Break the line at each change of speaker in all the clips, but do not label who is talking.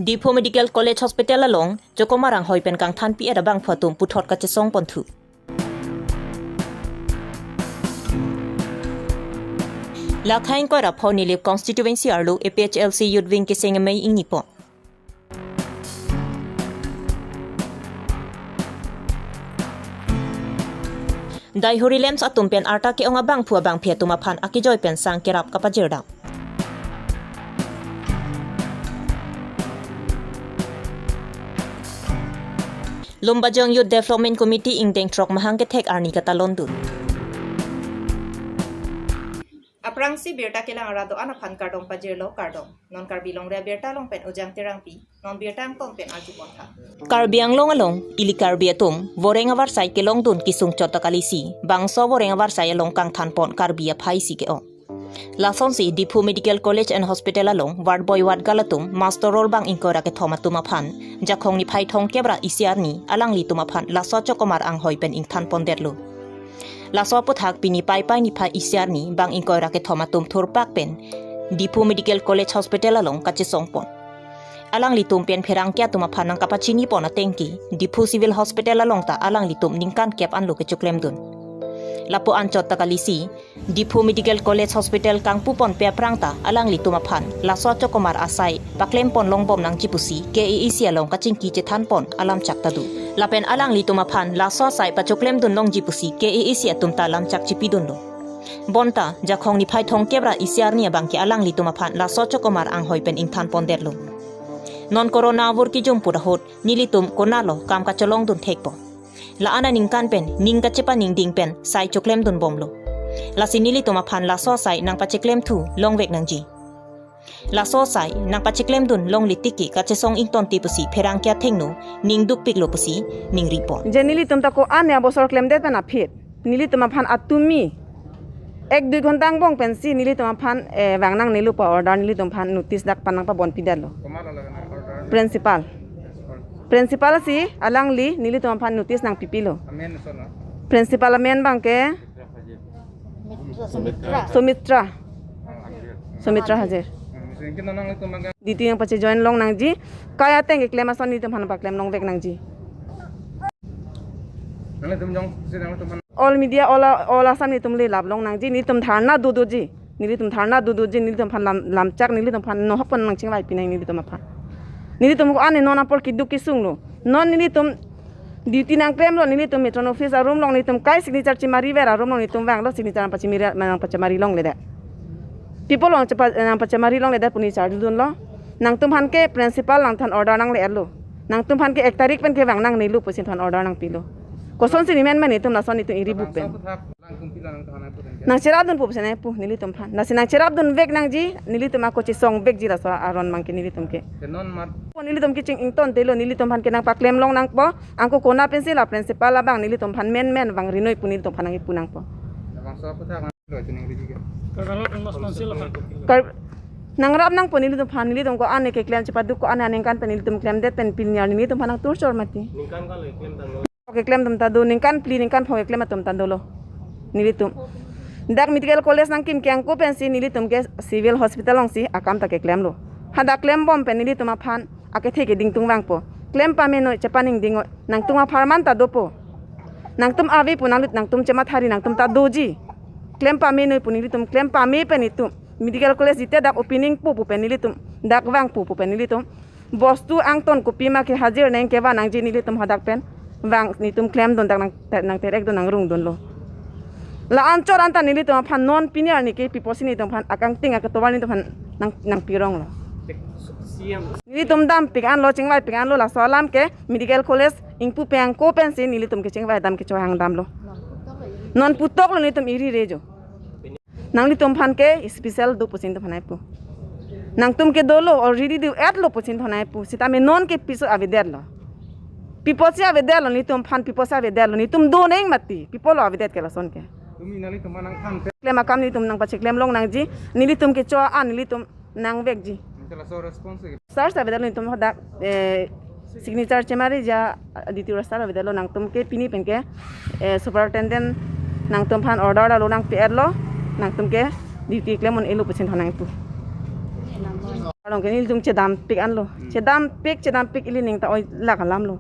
Dipo Medical College Hospital along Joko marang hoi pen kang than pi ada bang phatum puthot ka chesong pon thu Lakhain ko ra phoni lip constituency arlo APHLC youth wing ki sengamai ingi po Dai horilems atum pen arta ke onga bang phua bang phia tuma phan akijoy pen sang kerap kapajirda Lumbajong Youth Development Committee ing deng trok mahang ke thek arni kata London.
Aprang si Birta kilang arado ana phan kardong pajirlo kardong non Karbi Longri Abirta long pen ujang tirang pi non Birta ang pom pen arju ponta.
Karbi ang long along ili Karbi atum voreng awar sai ke long dun kisung chota kalisi bangso voreng awar sai along kang than pon Karbi a phai si ke o. Lason si Dipo Medical College and Hospital along ward boy ward galatum master role bang ingkora ke thoma tuma phan jakhong ni phai thong kebra isiar ni alang li tuma phan laso chokomar ang hoi pen ing than pon derlo laso puthak pini pai pai ni phai isiar ni bang ingkora ke thoma tum thur pak pen Dipo Medical College Hospital along kache songpon alang li tum pen pherang kya tuma phan ang kapachini pon atengki Dipo Civil Hospital along ta alang li tum ningkan kep an lo ke chuklem dun Lapo anchot takalisi Dipo Medical College Hospital kang pupon pe prangta alang li tumaphan laso chokomar asai paklem pon longbom nang chipusi KEC along kachingki che than pon alam chak tadu lapen alang li tumaphan laso sai pachoklem dun long jipusi KEC atumta lam chak chipidun lo bonta jakhong ni phai thong kebra isiar ni bangki alang li tumaphan laso chokomar ang hoipen ing than pon derlo non corona vor ki jum pura hot nilitum konalo kam ka cholong dun thekpo la ana ningkan pen ningka chepa ningding pen sai choklem dun bomlo la sinili tuma phan la so sai nang pacheklem thu long vek nang ji la so sai nang pacheklem dun long litiki ka chesong ing ton ti pusi pherang kya thengnu ning duk piklo pusi ning report
jenili tumta ko ane abosor klem det na phit nili tuma phan atumi 1-2 ঘন্টা bong pen si nili tuma phan wangnang nilu pa order nili tum phan notice dak panang pa bon pidalo Principal si alang li nili tuma phan notice nang pipilo. Principal amen bang ke Sumitra Hajer. Diti yang pace join long nang ji kaya teng claim ason ni tum phan pa claim long vek nang ji. All media all asam ni tum le lab long nang ji ni tum tharna du ji nili tum tharna du ji nili tum phan lam chak nili tum phan no hapon nang chingwai pinai nili tum phan nili tum ko ane nona por kiduk kisung lo non nili tum duty nang krem lo nili tum metron office a room long nili tum kai signature chimari vera room long nili tum wang lo signature pa chimiri nang pa chamari long le da people long pa nang pa chamari long le da puni charge dun lo nang tum han ke principal nang than order nang le lo nang tum han ke 1 tarik pen ke wang nang nilu pusin than order nang pilo koson si men men tum na son itu iri book pen nang cerap dun pup sene pu nili tum phan na sinang cerap dun vek nang ji nili tum ako chi song vek ji la so aron mang ke nili tum ke nili tum ke ching ington telo nili tum phan ke nang paklem long nang po angko kona pensil la principal la bang nili tum phan men bang rinoi pu nili tum phan nang ipunang po nang rap nang po nili tum phan nili tum ko ane ke claim cepat du ko ane aneng kan pen nili tum claim det pen pilnyar nili tum phan nang tur chor mati ningkan ka le claim tan ke claim tum tadu ningkan pli ningkan pho ke claim tum tan dolo nili tum dak medical college nang kim kyang ko pen si nili tum ke civil hospital long si akam ta ke claim lo hada claim bom pen nili tum phan ake theke ding tung wang po claim pa me no chapaning ding nang tunga pharman ta do po nang tum avi pu nang tum chema thari nang tum ta doji claim pa me no pu nili tum claim pa me pen tum medical college ite dak opening pu pen nili tum dak wang pu pen nili tum bostu angton ko pima ke hadir nang ke wa nang ji nili tum hadak pen wang ni tum claim don dak nang terek don nang rung don lo la ancor anta nili tum phan non piniar ni ke piposi ni tum phan akang ting ak towal ni tum phan nang pirong lo nili tum dam pikan lo chingwai pikan lo la salam ke medical college ingpu peng ko pen si nili tum ke chingwai dam ke chohang dam lo non putok lo ni tum iri rejo nang li tum phan ke special do pusin tum phanai pu nang tum ke dolo already do at lo pusin phanai pu sita me non ke piso avider lo piposi avider lo ni tum phan piposi avider lo ni tum do neng mati pipolo avider ke la son ke tumi nali tum nang phan claim akam ni tum nang pa claim long nang ji nili tum ke cho an nili tum nang vek ji sar sa vedalo ni tum hoda signature chemari ja diti rasta vedalo nang tum ke pini pen ke superintendent nang tum phan order lo nang pr lo nang tum ke diti claim on elu pusin honang tu Long ke nilitum cedam pik an lo. Cedam pik ili ning ta oi la kalam lo.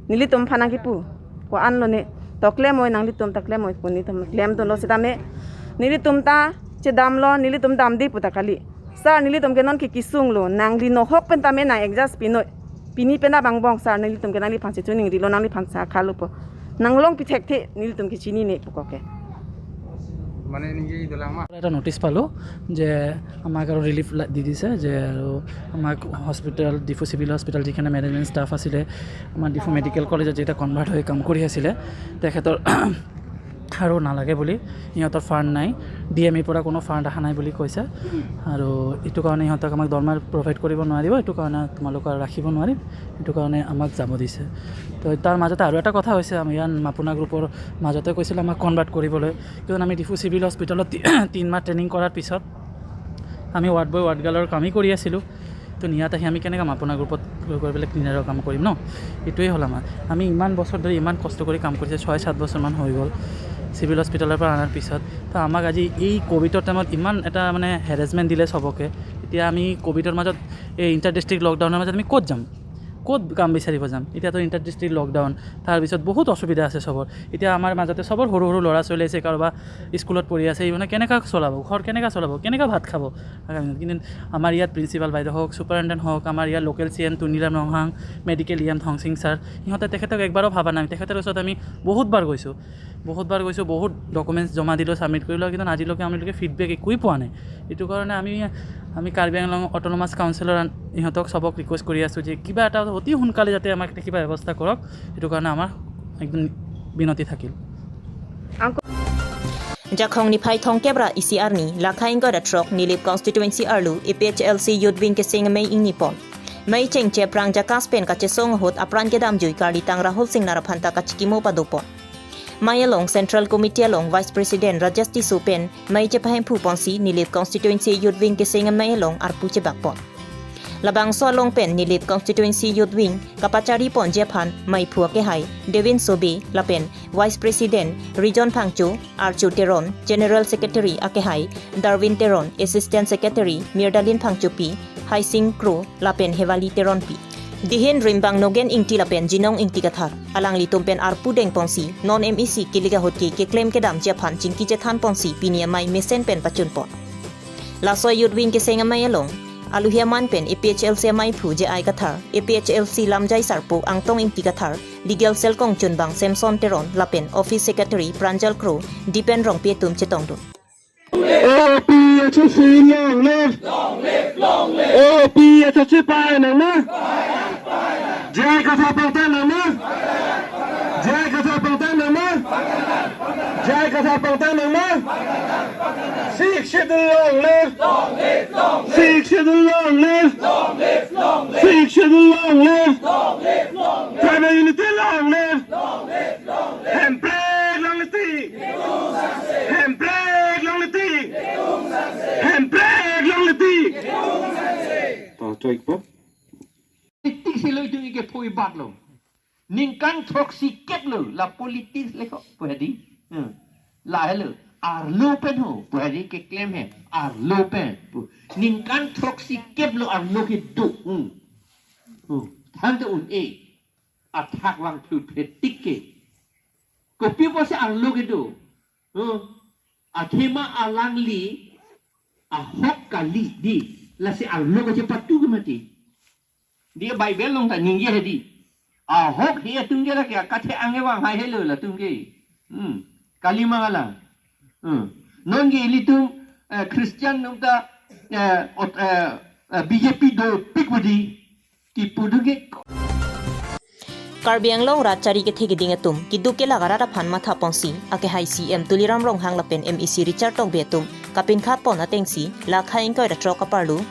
Nilitum phanang ki pu. Ko an lo ne. To klem oi nang litum ta klem oi ko ni tum klem to lo sedam ne. Nilitum ta cedam lo nilitum dam di puta kali. Sar nilitum ke non ki kisung lo nang li no hok pen ta me nang exas pinoi. Pini pena bang bong sar nilitum ke nang li phan se chuning ri lo nang li phan sa khalu po. Nang long pi thek the nilitum ki chini ne pu ko ke.
মানে নিজে দিলাম
এটা নোটিছ পালোঁ যে আমাক আৰু ৰিলিফ দি দিছে যে আৰু আমাক হস্পিটেল ডিফু চিভিল হস্পিটেল যিখিনি মেনেজমেণ্ট ষ্টাফ আছিলে আমাৰ ডিফু মেডিকেল কলেজত যেতিয়া কনভাৰ্ট হৈ কাম কৰি আছিলে তেখেতৰ আৰু নালাগে বুলি ইহঁতৰ ফাণ্ড নাই DMEৰ পৰা কোনো ফাণ্ড অহা নাই বুলি কৈছে আৰু এইটো কাৰণে ইহঁতক আমাক দৰমহা প্ৰভাইড কৰিব নোৱাৰিব এইটো কাৰণে তোমালোক ৰাখিব নোৱাৰিম এইটো কাৰণে আমাক যাব দিছে তো তাৰ মাজতে আৰু এটা কথা হৈছে আমি ইয়াৰ মাপুনা গ্ৰুপৰ মাজতে কৈছিলে আমাক কনভাৰ্ট কৰিবলৈ কিয়নো আমি ডিফু চিভিল হস্পিটেলত 3 মাহ ট্ৰেইনিং কৰাৰ পিছত আমি ৱাৰ্ড বয় ৱাৰ্ড গাৰ্লৰ কামেই কৰি আছিলোঁ তো নিয়াত আহি আমি কেনেকৈ মাপুনা গ্ৰুপত গৈ পেলাই ক্লিনাৰৰ কাম কৰিম ন এইটোৱেই হ'ল আমাৰ আমি ইমান বছৰ ধৰি ইমান কষ্ট কৰি কাম কৰিছে 6-7 বছৰমান হৈ গ'ল চিভিল হস্পিটেলৰ পৰা অনাৰ পিছত তো আমাক আজি এই কোভিডৰ টাইমত ইমান এটা মানে হেৰেছমেণ্ট দিলে চবকে এতিয়া আমি কোভিডৰ মাজত এই ইণ্টাৰ ডিষ্ট্ৰিক্ট লকডাউনৰ মাজত আমি ক'ত যাম ক'ত কাম বিচাৰিব যাম এতিয়াতো ইণ্টাৰ ডিষ্ট্ৰিক্ট লকডাউন তাৰপিছত বহুত অসুবিধা আছে চবৰ এতিয়া আমাৰ মাজতে চবৰ সৰু সৰু ল'ৰা ছোৱালী আছে কাৰোবাৰ স্কুলত পঢ়ি আছে মানে কেনেকৈ চলাব ঘৰ কেনেকৈ চলাব কেনেকৈ ভাত খাব কিন্তু আমাৰ ইয়াত প্ৰিন্সিপাল বাইদেউ হওক ছুপাৰিণ্টেণ্ডেণ্ট হওক আমাৰ ইয়াৰ লোকেল CM তুনিৰাম ৰংহাং মেডিকেল ধং সিং ছাৰ সিহঁতে তেখেতক একবাৰো ভাবা নাই তেখেতৰ ওচৰত আমি বহুতবাৰ গৈছোঁ বহুত ডকুমেণ্টছ জমা দিলোঁ ছাবমিট কৰিলোঁ কিন্তু আজিলৈকে আমালোকে ফিডবেক একোৱেই পোৱা নাই এইটো কাৰণে আমি কাৰ্বি আংলং অট'নমাছ কাউন্সিলৰ ইহঁতক চবক ৰিকুৱেষ্ট কৰি আছোঁ যে কিবা এটা অতি সোনকালে যাতে আমাক কিবা ব্যৱস্থা কৰক এইটো কাৰণে আমাৰ একদম বিনতি থাকিল
Jakhong ni phai thong kebra ECR ni lakhain ga da trok ni lip constituency arlu APHLC youth wing ke sing mei ing ni pon mai cheng che prang jakas pen ka che song hot apran ke dam jui kali tang rahul sing nara phanta ka chikimo pa do pon mai along central committee along vice president rajasti supen mai che phaim phu pon si ni lip constituency youth wing ke sing mei along arpu che bak pon labang so long pen ni lip constituency youth wing kapachari pon je phan mai phua ke hai devin sobe lapen vice president region phangchu archu teron general secretary ake hai darwin teron assistant secretary mirdalin phangchu pi hai sing crew lapen hewali teron pi dihin rimbang nogen ingti lapen jinong ingti kathar alang li tumpen arpu deng pongsi non MEC kiliga hotki ke claim ke dam je phan chingki je than pongsi pinia mai mesen pen pachun pon la so youth wing ke senga mai along aluhiaman pen APHLC mai phu je ai kathar APHLC lamjai sarpu angtong ingti kathar legal cell kong chunbang Samson Teron lapen office secretary Pranjal Crew depend rong pe tum chetong du
APHLC long live APHLC pai nang ma jai katha pautan nang ma jai katha pautan nang ma jai katha pautan nang ma Sikh should long live Sikh should long live Sikh should long live tribal unity long live handbrake long live handbrake long live handbrake long live to choik po
politik silo itu ike poi bat lo ningkan toxic ket lo la politik le ko pwedi la hello ar lo pen ho pwedi ke claim hai ar lo pen ningkan toxic ket lo ar lo ke do thang to un e attack wang tu politik ke ko people se ar lo ke do athema alang li a hok kali di la se ar lo ke cepat tu ke mati dia Bible long tak ninggi hadi hok dia tungge la kya kathe ange wang hai hello la tungge kali mangala nonge litum Christian nungta BJP do pikudi ki puduge
Karbi Anglong Ratchari ke thegi ding atum ki duke lagara ra phan matha ponsi ake hai CM Tuliram Rong hang lapen MEC Richard Tong betum kapin khat pon atengsi la khain ko ra trok aparlu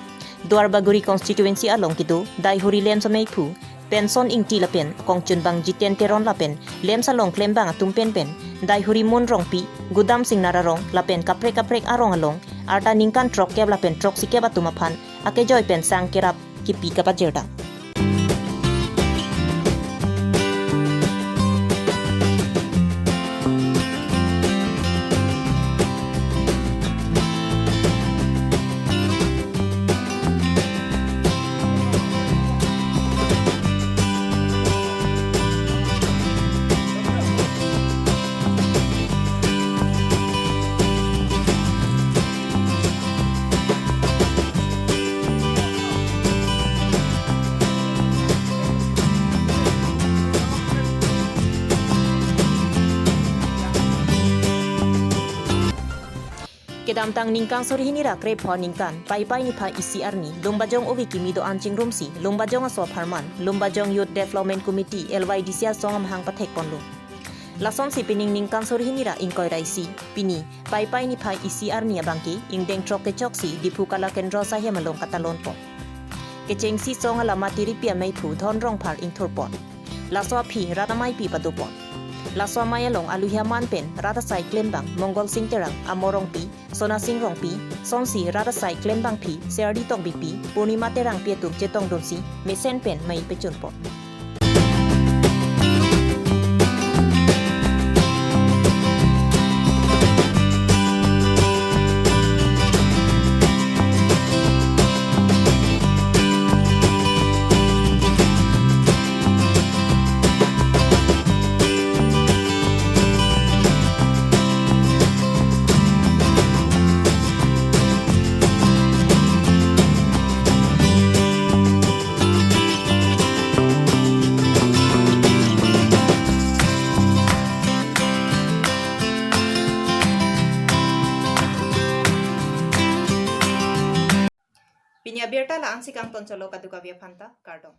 Duarbaguri constituency along kitu daihuri lem samai phu pension ingti lapen kongchun bang jiten teron lapen lem salong klem bang atum pen daihuri mon rong pi gudam singnara rong lapen kaprek arong along arta ningkan trok keb lapen trok sike batuma phan ake joy pen sang kerap ki pi ka pajerda Kedamtang ningkang sore hinira krep ho ningkan pai ni phai isi arni lumbajong ovi kimi do ancing rumsi lumbajong aswa pharman lumbajong youth development committee LYDC songam hang pathek ponlu lason si pining ningkang sore hinira ingkoi raisi pini pai ni phai isi arni abangki ingdeng trok te choksi dipu kala kendro sahya malong katalon po kecheng si song ala matiri pia mai phu thon rong phar ing thorpon laswa phi ratamai pi padupon laswa maya long aluhia manpen rata sai klembang mongol sing terang amorong pi sona sing rong pi sonsi rata sai klembang pi serdi tong bi pi purnima terang pi tum chetong donsi mesen pen mai pechun po
Pinya Abirta la ansi kang ton cholo kaduka via phanta kardom.